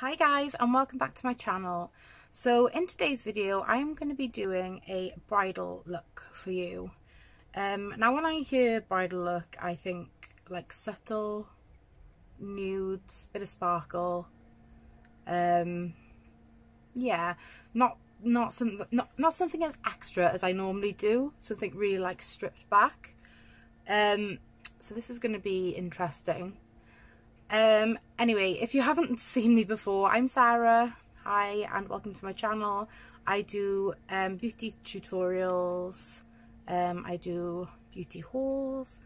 Hi guys, and welcome back to my channel. So in today's video I am going to be doing a bridal look for you. Now when I hear bridal look I think like subtle nudes, bit of sparkle, yeah, not something as extra as I normally do, something really like stripped back. So this is going to be interesting. Anyway, if you haven't seen me before, I'm Sarah. Hi and welcome to my channel. I do beauty tutorials, I do beauty hauls,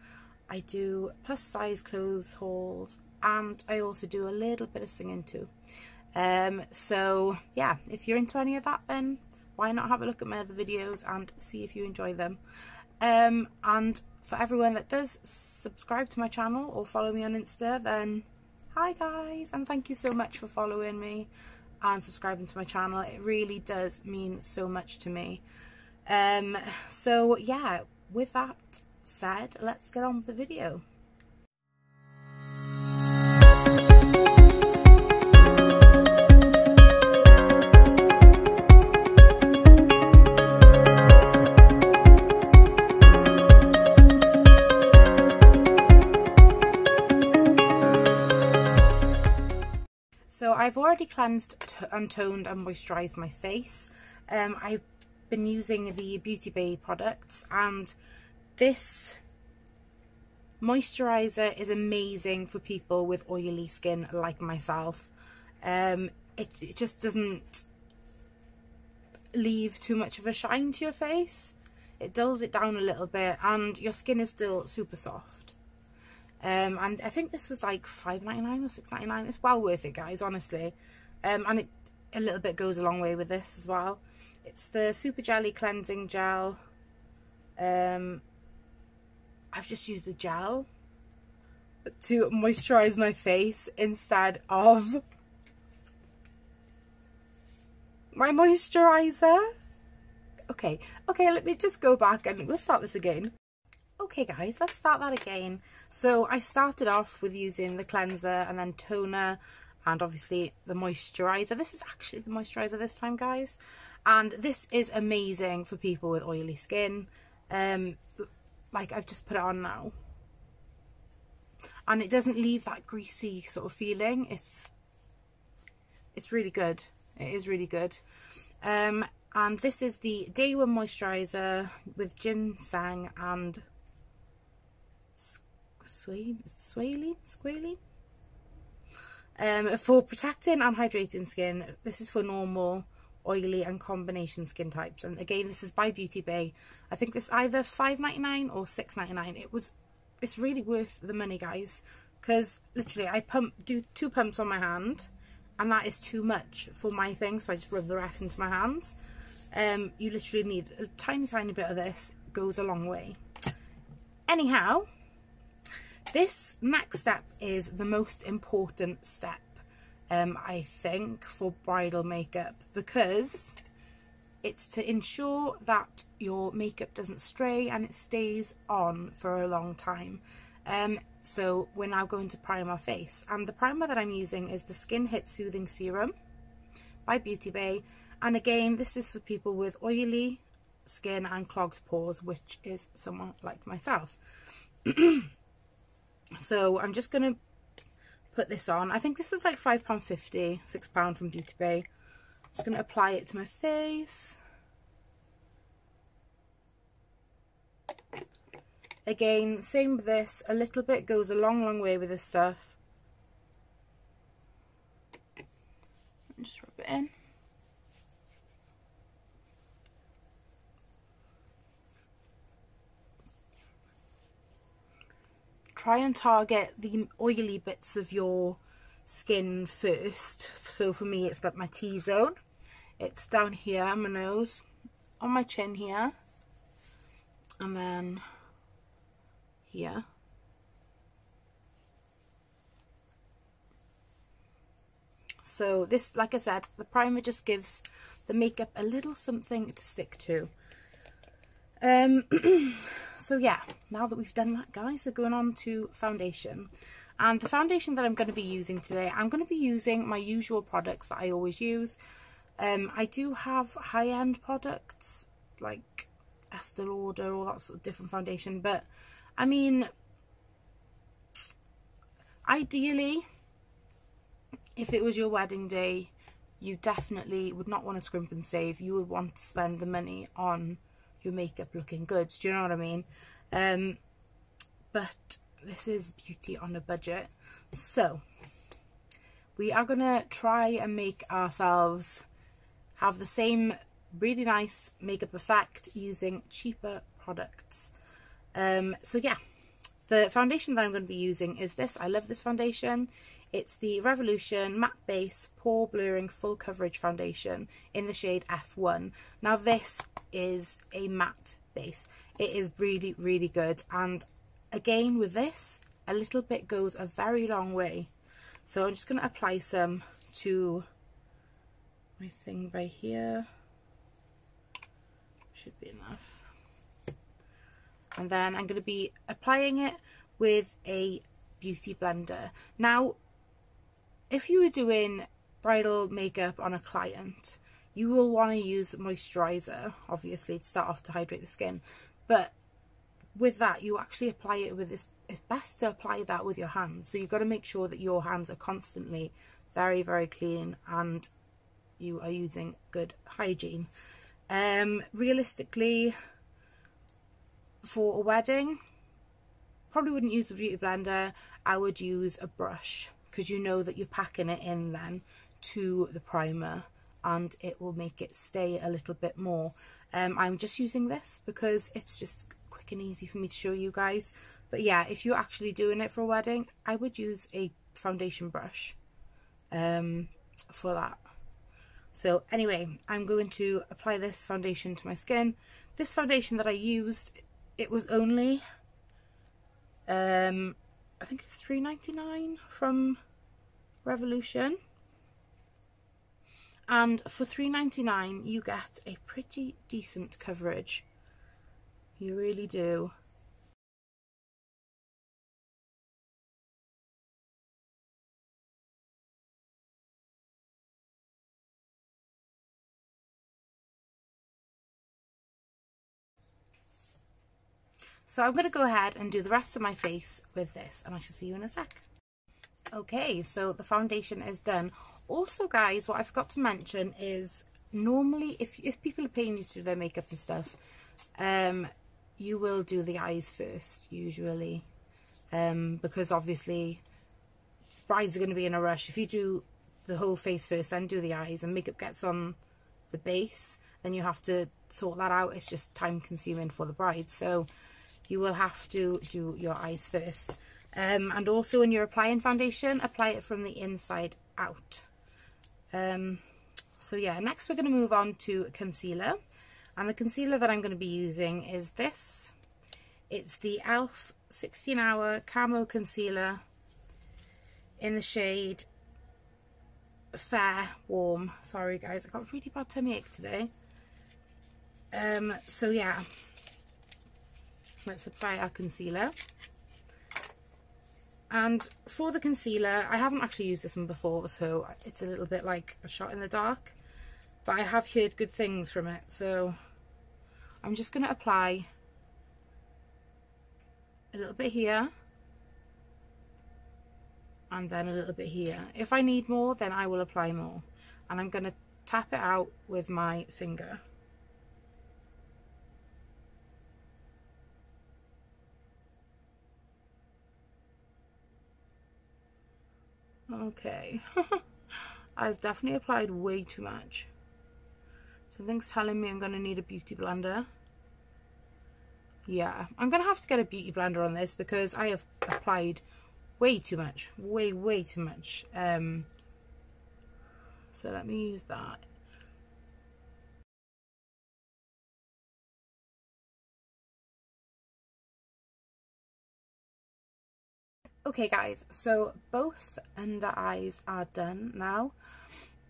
I do plus size clothes hauls, and I also do a little bit of singing too. So yeah, if you're into any of that, then why not have a look at my other videos and see if you enjoy them. And for everyone that does subscribe to my channel or follow me on Insta, then hi guys, and thank you so much for following me and subscribing to my channel. It really does mean so much to me. So yeah, with that said, let's get on with the video. So I've already cleansed and toned and moisturised my face. I've been using the Beauty Bay products, and this moisturiser is amazing for people with oily skin like myself. It just doesn't leave too much of a shine to your face. It dulls it down a little bit and your skin is still super soft. And I think this was like $5.99 or $6.99. It's well worth it, guys, honestly. And it a little bit goes a long way with this as well. It's the Super Jelly Cleansing Gel. I've just used the gel to moisturise my face instead of my moisturiser. Okay, let me just go back and we'll start this again. Okay guys, let's start that again. So I started off with using the cleanser and then toner and obviously the moisturiser. This is actually the moisturiser this time, guys, and this is amazing for people with oily skin. Like I've just put it on now and it doesn't leave that greasy sort of feeling. It's really good. It is really good. And this is the Day 1 moisturiser with ginseng and squalene for protecting and hydrating skin. This is for normal, oily and combination skin types, and again this is by Beauty Bay. I think it's either $5.99 or $6.99. It's really worth the money, guys, because literally I do 2 pumps on my hand and that is too much for my thing, so I just rub the rest into my hands. You literally need a tiny bit of this. Goes a long way. Anyhow, this next step is the most important step, I think, for bridal makeup, because it's to ensure that your makeup doesn't stray and it stays on for a long time. So we're now going to prime our face, and the primer that I'm using is the Skin Hit Soothing Serum by Beauty Bay. And again, this is for people with oily skin and clogged pores, which is someone like myself. So I'm just going to put this on. I think this was like £5.50, £6 from Beauty Bay. Just going to apply it to my face. Again, same with this. A little bit goes a long way with this stuff. And just rub it in. Try and target the oily bits of your skin first. So for me it's like my T-zone. It's down here, my nose, on my chin here, and then here. So this, like I said, the primer just gives the makeup a little something to stick to. So yeah, now that we've done that, guys, we're going on to foundation. And the foundation that I'm going to be using today, I'm going to be using my usual products that I always use. I do have high-end products like Estee Lauder, all that sort of different foundation, but I mean, ideally, if it was your wedding day, you definitely would not want to scrimp and save. You would want to spend the money on your makeup looking good. Do you know what I mean? But this is beauty on a budget. So we are going to try and make ourselves have the same really nice makeup effect using cheaper products. So yeah, the foundation that I'm going to be using is this. I love this foundation. It's the Revolution Matte Base Pore Blurring Full Coverage Foundation in the shade F1. Now this is a matte base. It is really, really good. And again, with this, a little bit goes a very long way. So I'm just going to apply some to my thing by here. Should be enough. And then I'm going to be applying it with a beauty blender. Now, if you were doing bridal makeup on a client, you will want to use moisturizer, obviously, to start off to hydrate the skin. But with that, you actually apply it with this. It's best to apply that with your hands. So you've got to make sure that your hands are constantly very, very clean and you are using good hygiene. Realistically, for a wedding, probably wouldn't use a beauty blender. I would use a brush, because you know that you're packing it in then to the primer and it will make it stay a little bit more. I'm just using this because it's just quick and easy for me to show you guys. But yeah, if you're actually doing it for a wedding, I would use a foundation brush for that. So anyway, I'm going to apply this foundation to my skin. This foundation that I used, it was only I think it's $3.99 from Revolution, and for $3.99 you get a pretty decent coverage. You really do. So I'm going to go ahead and do the rest of my face with this, and I shall see you in a sec. Okay, so the foundation is done. Also, guys, what I forgot to mention is normally if people are paying you to do their makeup and stuff, you will do the eyes first, usually, because obviously brides are going to be in a rush. If you do the whole face first, then do the eyes, and makeup gets on the base, then you have to sort that out. It's just time consuming for the bride, so you will have to do your eyes first. And also when you're applying foundation, apply it from the inside out. So yeah, next we're going to move on to concealer. And the concealer that I'm going to be using is this. It's the e.l.f. 16 Hour Camo Concealer in the shade Fair Warm. Sorry guys, I got really bad tummy ache today. So yeah, let's apply our concealer. And for the concealer, I haven't actually used this one before, so it's a little bit like a shot in the dark, but I have heard good things from it, so I'm just going to apply a little bit here and then a little bit here. If I need more, then I will apply more, and I'm going to tap it out with my finger. Okay, I've definitely applied way too much. Something's telling me I'm going to need a beauty blender. Yeah, I'm going to have to get a beauty blender on this because I have applied way too much. Way too much. So let me use that. Okay guys, so both under eyes are done now.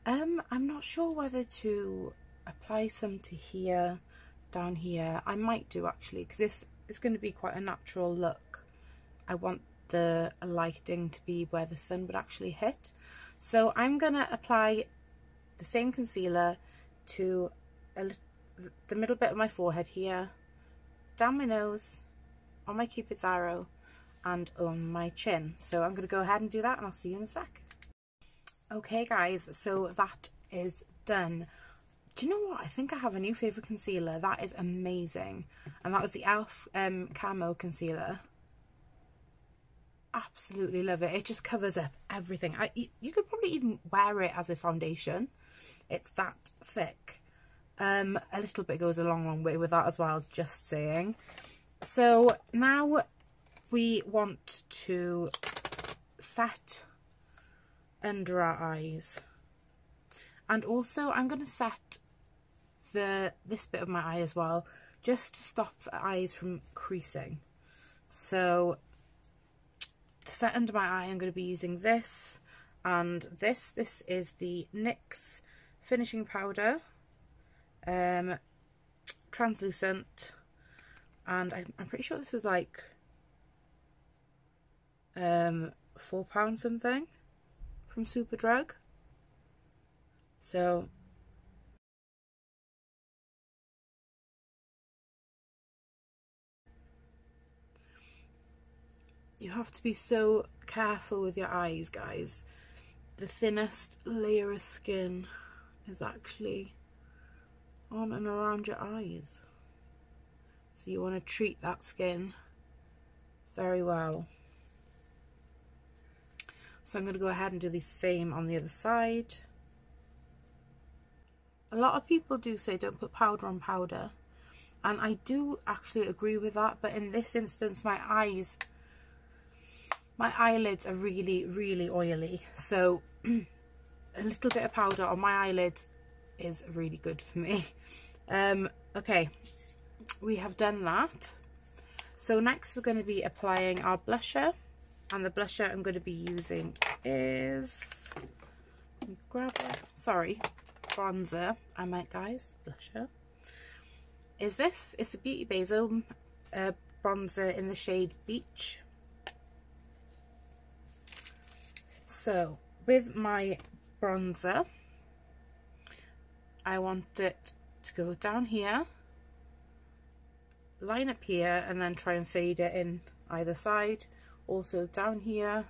I'm not sure whether to apply some to here, down here. I might do actually, because if it's going to be quite a natural look, I want the lighting to be where the sun would actually hit. So I'm going to apply the same concealer to the middle bit of my forehead here, down my nose, on my Cupid's arrow, and on my chin. So I'm going to go ahead and do that, and I'll see you in a sec. Okay guys, so that is done. Do you know what? I think I have a new favourite concealer. That is amazing. And that was the e.l.f. Camo Concealer. Absolutely love it. It just covers up everything. You could probably even wear it as a foundation. It's that thick. A little bit goes a long way with that as well, just saying. So now we want to set under our eyes, and also I'm going to set this bit of my eye as well, just to stop the eyes from creasing. So to set under my eye, I'm going to be using this and this is the NYX finishing powder, translucent, and I'm pretty sure this is like £4 something from Superdrug. So you have to be so careful with your eyes, guys. The thinnest layer of skin is actually on and around your eyes, so you want to treat that skin very well. So I'm going to go ahead and do the same on the other side. A lot of people do say don't put powder on powder, and I do actually agree with that, but in this instance my eyelids are really oily, so a little bit of powder on my eyelids is really good for me. Okay, we have done that. So next we're going to be applying our blusher, and the blusher I'm going to be using is, let me grab it, sorry, bronzer, I meant, guys, blusher. Is this, it's the Beauty Bay's own bronzer in the shade Beach. So with my bronzer, I want it to go down here, line up here, and then try and fade it in either side. Also down here,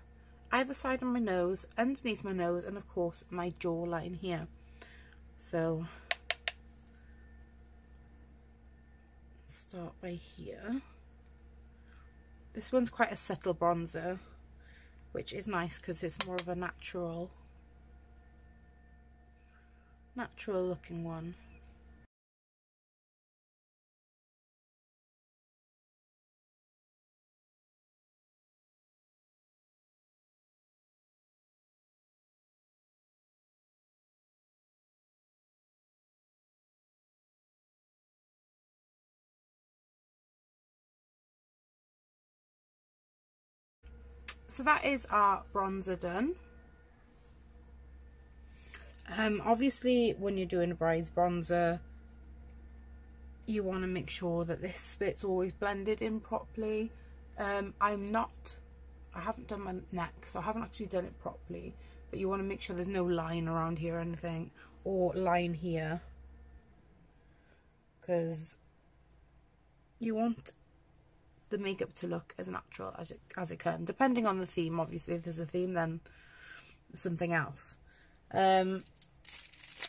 either side of my nose, underneath my nose, and of course my jawline here. So start by here. This one's quite a subtle bronzer, which is nice because it's more of a natural looking one. So that is our bronzer done. Obviously when you're doing a bride's bronzer, you want to make sure that this bit's always blended in properly. I haven't done my neck, so I haven't actually done it properly, but you want to make sure there's no line around here or anything, or line here, because you want the makeup to look as natural as it can, depending on the theme. Obviously if there's a theme, then something else.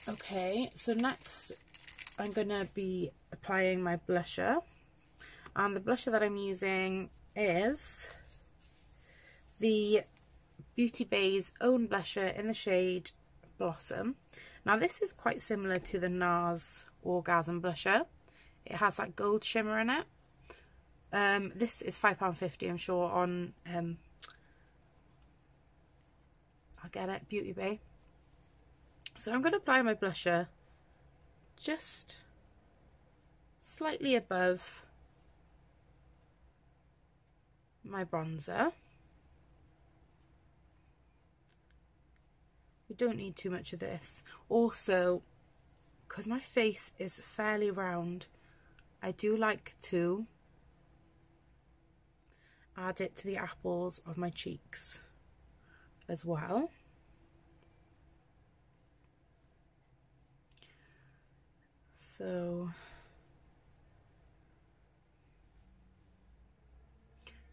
Okay, so next I'm gonna be applying my blusher, and the blusher that I'm using is the Beauty Bay's own blusher in the shade Blossom. Now this is quite similar to the NARS Orgasm blusher. It has that gold shimmer in it. This is £5.50, I'm sure, on I'll get it, Beauty Bay. So I'm going to apply my blusher just slightly above my bronzer. We don't need too much of this. Also, because my face is fairly round, I do like to add it to the apples of my cheeks as well. So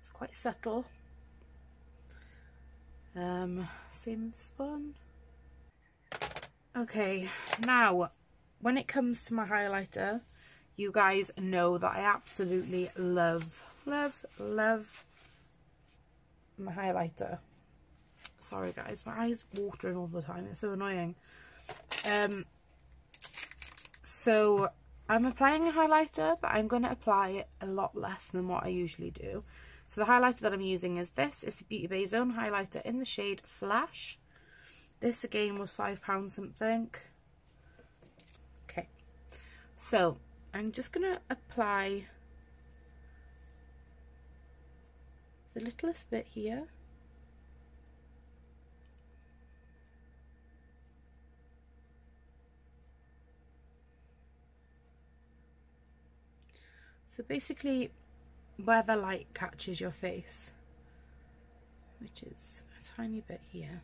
it's quite subtle. Same with this one. Okay, now when it comes to my highlighter, you guys know that I absolutely love my highlighter. Sorry guys, my eyes watering all the time, it's so annoying. So I'm applying a highlighter, but I'm going to apply a lot less than what I usually do. So the highlighter that I'm using is this. It's the Beauty Bay Zone highlighter in the shade Flash. This again was £5 something. Okay, so I'm just going to apply the littlest bit here. So basically where the light catches your face, which is a tiny bit here.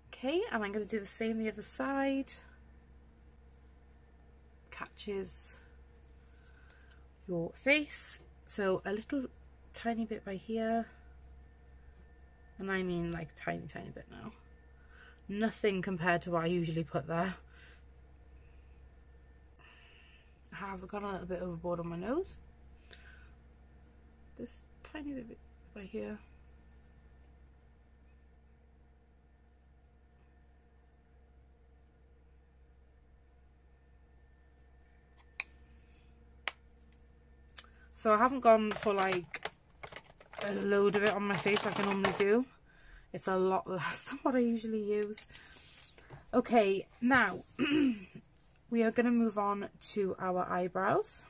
Okay, and I'm going to do the same the other side. Catches your face, so a little tiny bit by here, and I mean like tiny bit now. Nothing compared to what I usually put there. I have gone a little bit overboard on my nose. This tiny bit by here. So I haven't gone for like a load of it on my face like I normally do. It's a lot less than what I usually use. Okay, now we are going to move on to our eyebrows.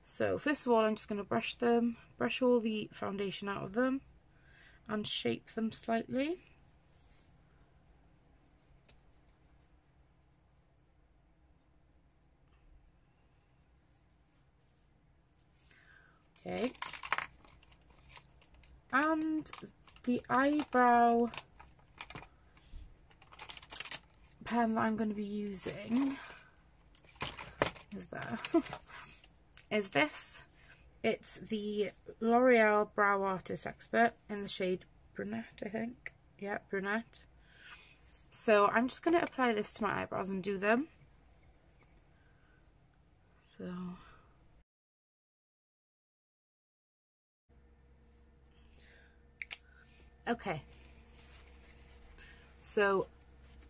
So first of all, I'm just going to brush them, brush all the foundation out of them and shape them slightly. Okay. And the eyebrow pen that I'm going to be using is this. It's the L'Oreal Brow Artist Expert in the shade Brunette, I think. Yeah, Brunette. So I'm just going to apply this to my eyebrows and do them. So okay. So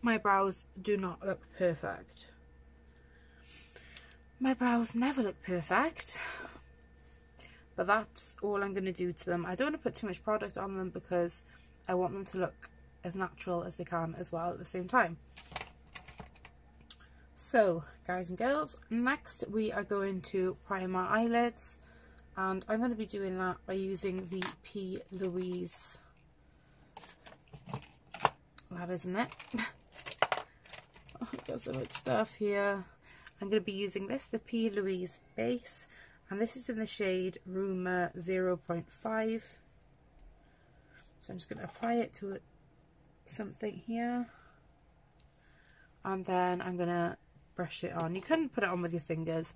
my brows do not look perfect. My brows never look perfect, but that's all I'm going to do to them. I don't want to put too much product on them because I want them to look as natural as they can as well at the same time. So guys and girls, next we are going to prime our eyelids, and I'm going to be doing that by using the P. Louise. That isn't it. Oh, I've got so much stuff here. I'm going to be using this, the P. Louise base, and this is in the shade Rumour 0.5. So I'm just going to apply it to something here, and then I'm going to brush it on. You can put it on with your fingers,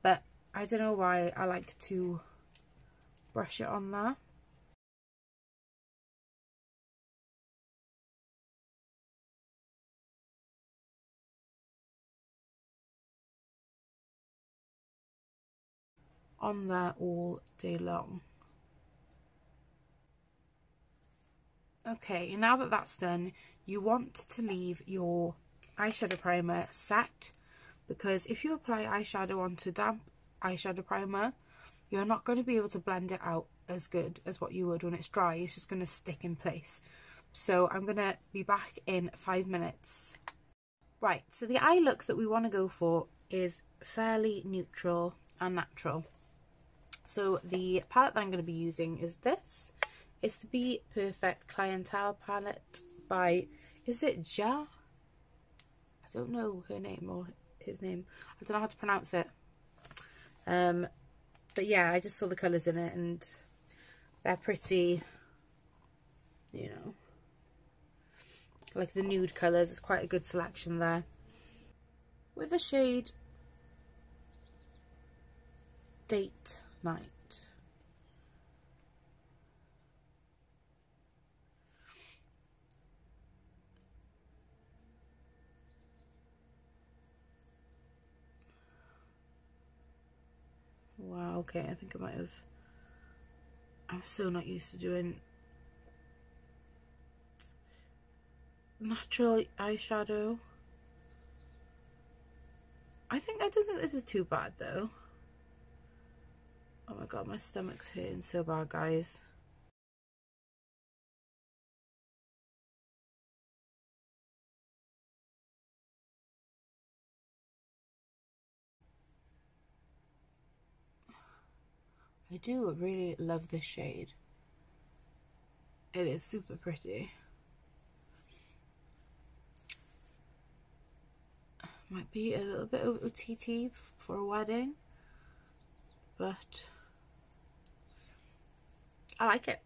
but I don't know why I like to brush it on there. On there all day long. Okay, now that that's done, you want to leave your eyeshadow primer set, because if you apply eyeshadow onto damp eyeshadow primer, you're not going to be able to blend it out as good as what you would when it's dry. It's just going to stick in place. So I'm going to be back in 5 minutes. Right, so the eye look that we want to go for is fairly neutral and natural. So the palette that I'm going to be using is this. It's the Be Perfect Clientele palette by, is it Ja? I don't know her name, or his name. I don't know how to pronounce it. But yeah, I just saw the colours in it and they're pretty, you know, like the nude colours. It's quite a good selection there. With the shade Date Night. Wow, okay, I think I might have... I'm so not used to doing natural eyeshadow. I don't think this is too bad though. Oh my god, my stomach's hurting so bad, guys. I do really love this shade. It is super pretty. Might be a little bit OTT for a wedding, but I like it.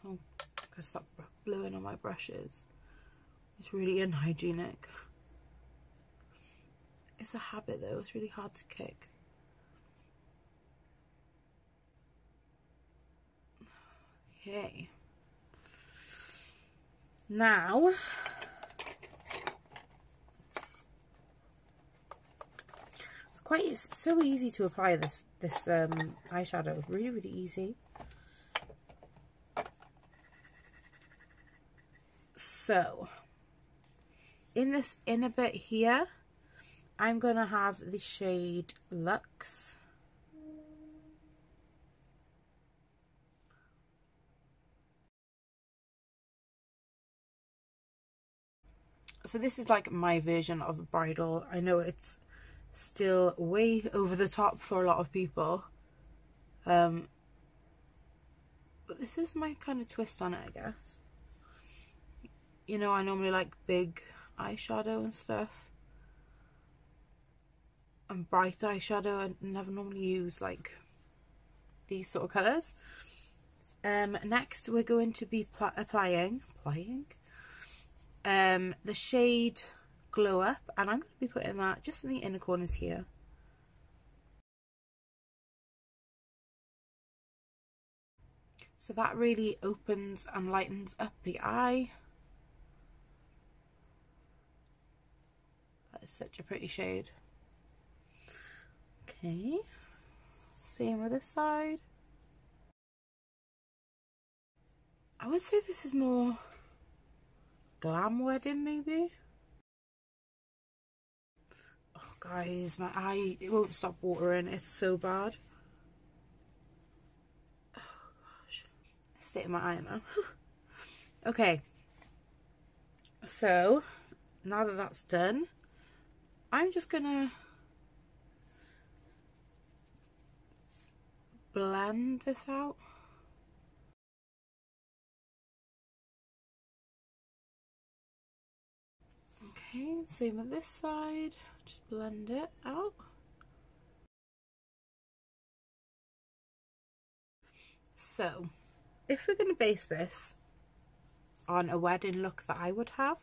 Oh, I gotta stop blowing on my brushes. It's really unhygienic. It's a habit though, it's really hard to kick. Okay. Now, it's so easy to apply this eyeshadow. Really easy. So, in this inner bit here, I'm gonna have the shade Luxe. So this is like my version of a bridal. I know it's still way over the top for a lot of people. But this is my kind of twist on it, I guess. You know, I normally like big eyeshadow and stuff. And bright eyeshadow. I never normally use like these sort of colours. Next we're going to be applying the shade Glow Up, and I'm going to be putting that just in the inner corners here. So that really opens and lightens up the eye. That is such a pretty shade. Okay, same with this side. I would say this is more glam wedding, maybe. Oh guys, my eye, it won't stop watering. It's so bad. Oh gosh, state of my eye now. Okay, so now that that's done, I'm just gonna blend this out. Okay, same with this side, just blend it out. So, if we're going to base this on a wedding look that I would have,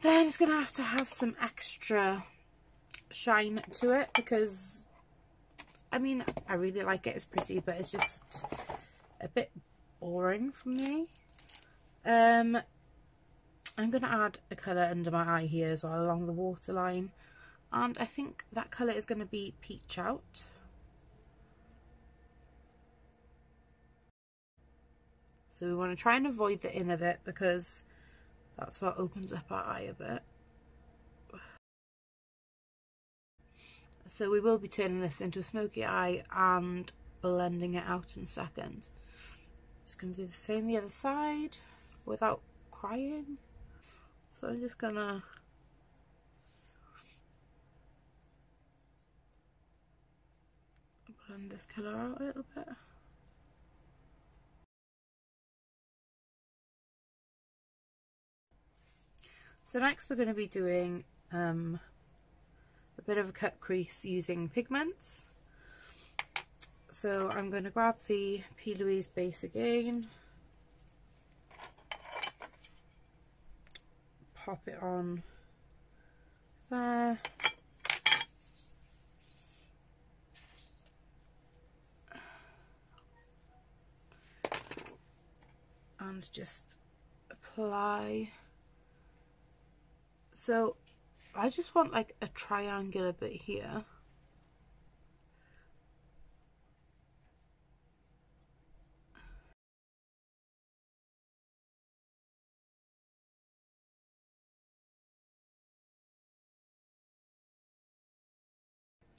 then it's going to have some extra shine to it, because, I mean, I really like it, it's pretty, but it's just a bit boring for me. I'm going to add a colour under my eye here as well, along the waterline. And I think that colour is going to be Peach Out. So we want to try and avoid the inner bit, because that's what opens up our eye a bit. So we will be turning this into a smoky eye and blending it out in a second. Just going to do the same the other side without crying. So I'm just gonna blend this colour out a little bit. So next we're going to be doing a bit of a cut crease using pigments. So I'm going to grab the P. Louise base again, pop it on there, and just apply. So I just want like a triangular bit here.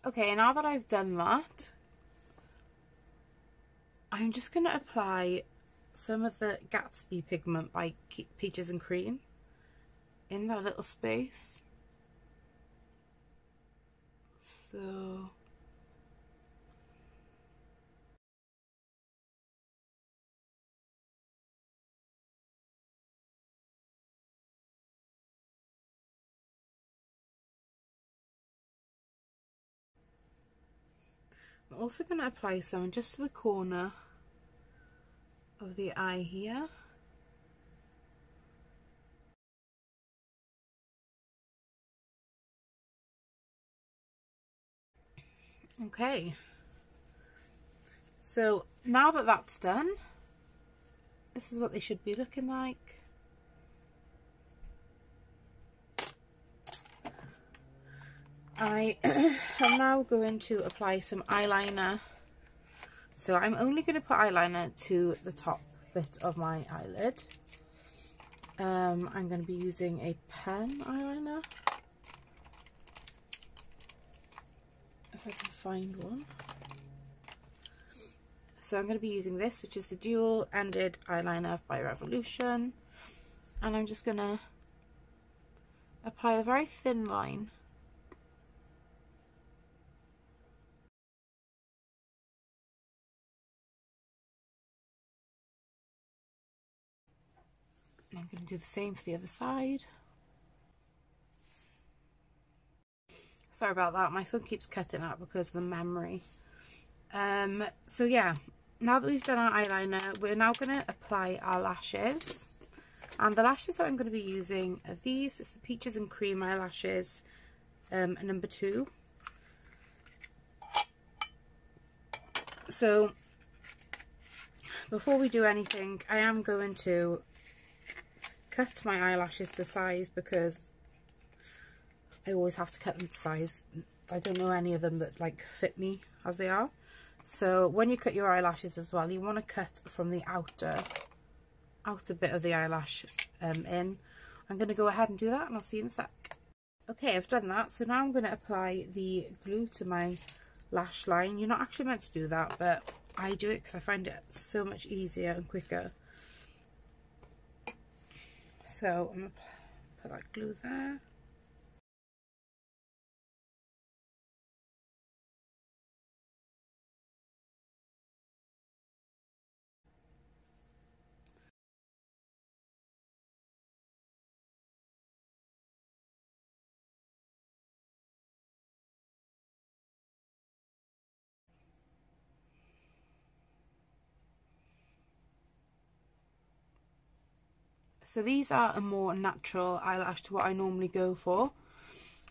Okay, now that I've done that, I'm just going to apply some of the Gatsby pigment by Peaches and Cream in that little space. So I'm also going to apply some just to the corner of the eye here. Okay, so now that that's done, this is what they should be looking like. I am now going to apply some eyeliner. So I'm only going to put eyeliner to the top bit of my eyelid. I'm going to be using a pen eyeliner, if I can find one. So I'm going to be using this, which is the dual-ended eyeliner by Revolution, and I'm just going to apply a very thin line. And I'm going to do the same for the other side. Sorry about that, my phone keeps cutting out because of the memory. So yeah, now that we've done our eyeliner, we're now going to apply our lashes. And the lashes that I'm going to be using are these. It's the Peaches and Cream eyelashes, number 2. So before we do anything, I am going to cut my eyelashes to size because I always have to cut them to size. I don't know any of them that like fit me as they are. So when you cut your eyelashes as well, you want to cut from the outer bit of the eyelash in. I'm going to go ahead and do that, and I'll see you in a sec. Okay, I've done that. So now I'm going to apply the glue to my lash line. You're not actually meant to do that, but I do it because I find it so much easier and quicker. So I'm going to put that glue there. So these are a more natural eyelash to what I normally go for.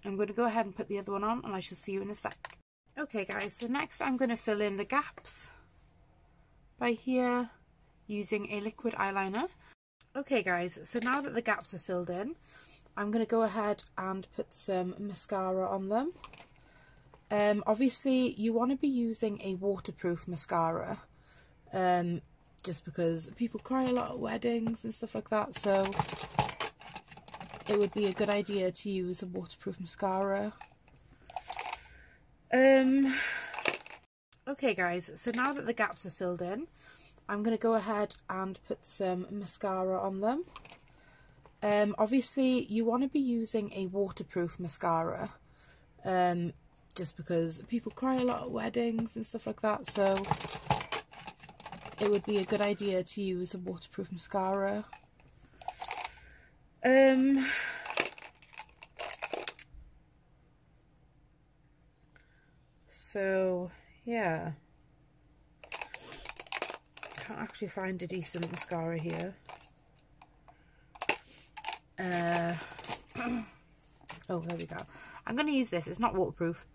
I'm going to go ahead and put the other one on, and I shall see you in a sec. Okay guys, so next I'm going to fill in the gaps by here using a liquid eyeliner. Okay guys, so now that the gaps are filled in, I'm going to go ahead and put some mascara on them. Obviously you want to be using a waterproof mascara, just because people cry a lot at weddings and stuff like that, so it would be a good idea to use a waterproof mascara. Okay guys, so now that the gaps are filled in, I'm going to go ahead and put some mascara on them. Obviously you want to be using a waterproof mascara, just because people cry a lot at weddings and stuff like that, so it would be a good idea to use a waterproof mascara. So yeah, can't actually find a decent mascara here. Oh, there we go. I'm going to use this. It's not waterproof.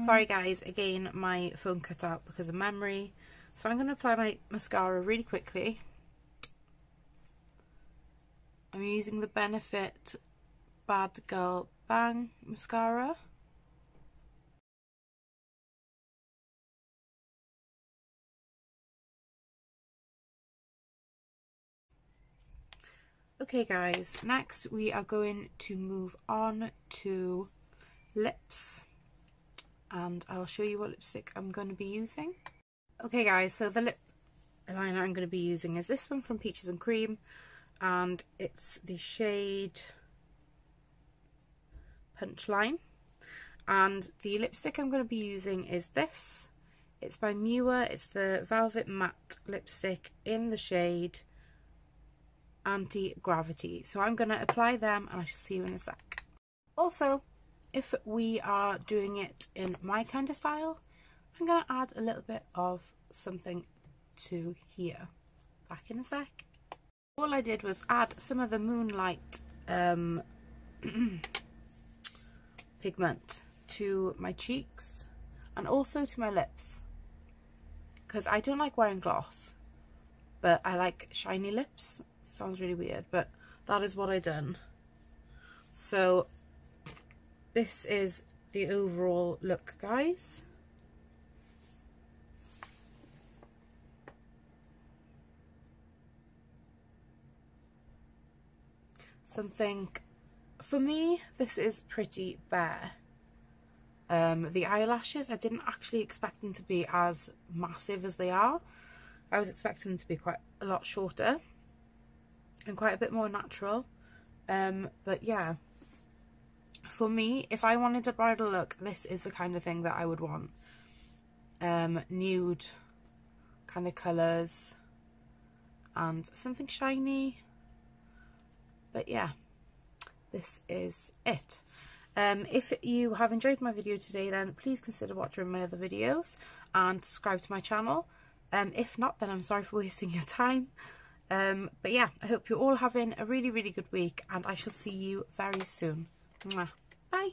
Sorry guys, again my phone cut out because of memory. So I'm going to apply my mascara really quickly. I'm using the Benefit Bad Girl Bang mascara. Okay guys, next we are going to move on to lips, and I'll show you what lipstick I'm going to be using. Okay guys, so the lip liner I'm going to be using is this one from Peaches and Cream, and it's the shade Punchline. And the lipstick I'm going to be using is this. It's by Miwa. It's the Velvet Matte lipstick in the shade Anti-Gravity. So I'm going to apply them and I shall see you in a sec. Also, if we are doing it in my kind of style, I'm going to add a little bit of something to here. Back in a sec. All I did was add some of the Moonlight pigment to my cheeks and also to my lips, because I don't like wearing gloss, but I like shiny lips. Sounds really weird, but that is what I done. So this is the overall look, guys. Something, for me, this is pretty bare. The eyelashes, I didn't actually expect them to be as massive as they are. I was expecting them to be quite a lot shorter and quite a bit more natural. But yeah, for me, if I wanted a bridal look, this is the kind of thing that I would want. Nude kind of colours and something shiny. But yeah, this is it. If you have enjoyed my video today, then please consider watching my other videos and subscribe to my channel. If not, then I'm sorry for wasting your time. But yeah, I hope you're all having a really, really good week, and I shall see you very soon. Mwah. Bye.